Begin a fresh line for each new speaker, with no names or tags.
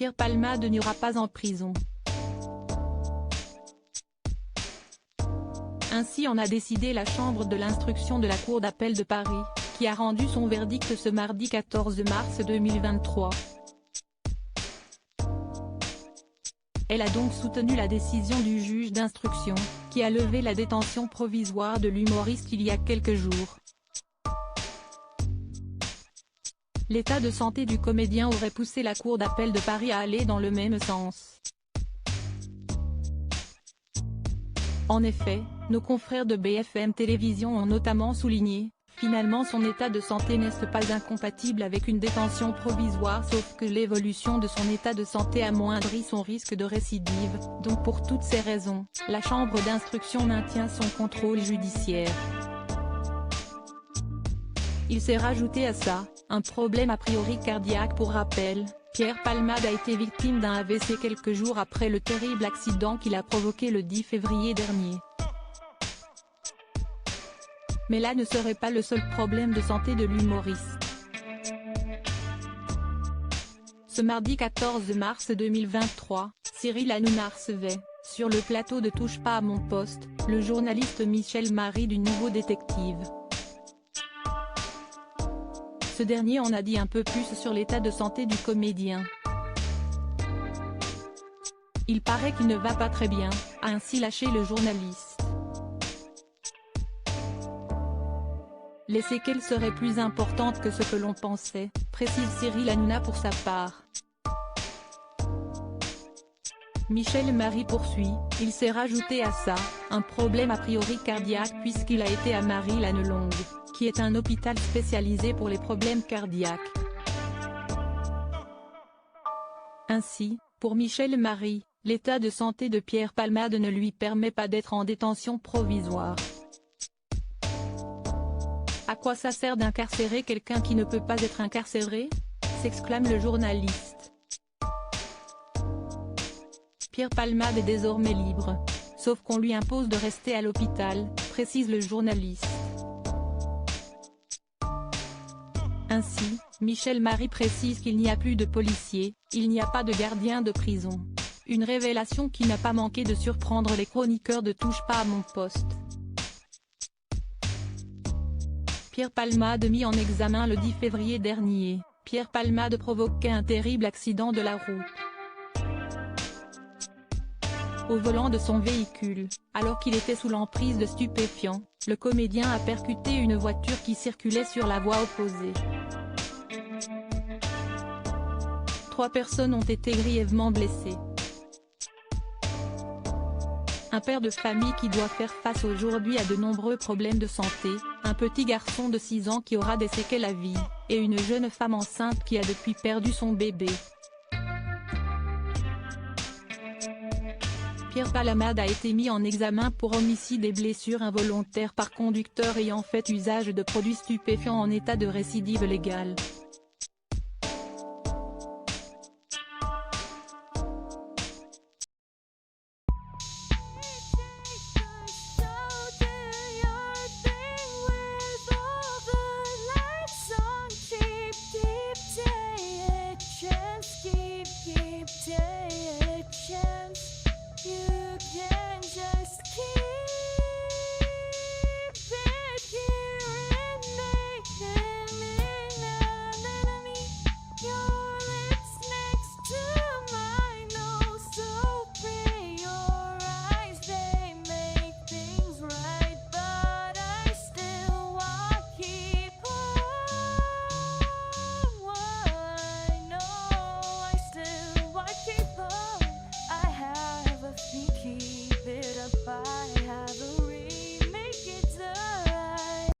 Pierre Palmade n'ira pas en prison. Ainsi en a décidé la chambre de l'instruction de la Cour d'appel de Paris, qui a rendu son verdict ce mardi 14 mars 2023. Elle a donc soutenu la décision du juge d'instruction, qui a levé la détention provisoire de l'humoriste il y a quelques jours. L'état de santé du comédien aurait poussé la Cour d'appel de Paris à aller dans le même sens. En effet, nos confrères de BFM Télévision ont notamment souligné, finalement son état de santé n'est pas incompatible avec une détention provisoire sauf que l'évolution de son état de santé amoindrit son risque de récidive, donc pour toutes ces raisons, la chambre d'instruction maintient son contrôle judiciaire. Il s'est rajouté à ça, un problème a priori cardiaque. Pour rappel, Pierre Palmade a été victime d'un AVC quelques jours après le terrible accident qu'il a provoqué le 10 février dernier. Mais là ne serait pas le seul problème de santé de l'humoriste. Ce mardi 14 mars 2023, Cyril Hanouna recevait, sur le plateau de Touche pas à mon poste, le journaliste Michel Marie du Nouveau Détective. Ce dernier en a dit un peu plus sur l'état de santé du comédien. Il paraît qu'il ne va pas très bien, a ainsi lâché le journaliste. Les séquelles seraient plus importantes que ce que l'on pensait, précise Cyril Hanouna pour sa part. Michel Marie poursuit, il s'est rajouté à ça, un problème a priori cardiaque puisqu'il a été à Marie-Lannelongue, qui est un hôpital spécialisé pour les problèmes cardiaques. Ainsi, pour Michel Marie, l'état de santé de Pierre Palmade ne lui permet pas d'être en détention provisoire. À quoi ça sert d'incarcérer quelqu'un qui ne peut pas être incarcéré ? S'exclame le journaliste. Pierre Palmade est désormais libre, sauf qu'on lui impose de rester à l'hôpital, précise le journaliste. Ainsi, Michel Marie précise qu'il n'y a plus de policiers, il n'y a pas de gardien de prison. Une révélation qui n'a pas manqué de surprendre les chroniqueurs de Touche pas à mon poste. Pierre Palmade mis en examen le 10 février dernier, Pierre Palmade provoquait un terrible accident de la route. Au volant de son véhicule, alors qu'il était sous l'emprise de stupéfiants, le comédien a percuté une voiture qui circulait sur la voie opposée. 3 personnes ont été grièvement blessées. Un père de famille qui doit faire face aujourd'hui à de nombreux problèmes de santé, un petit garçon de 6 ans qui aura des séquelles à vie, et une jeune femme enceinte qui a depuis perdu son bébé. Pierre Palmade a été mis en examen pour homicide et blessures involontaires par conducteur ayant fait usage de produits stupéfiants en état de récidive légale.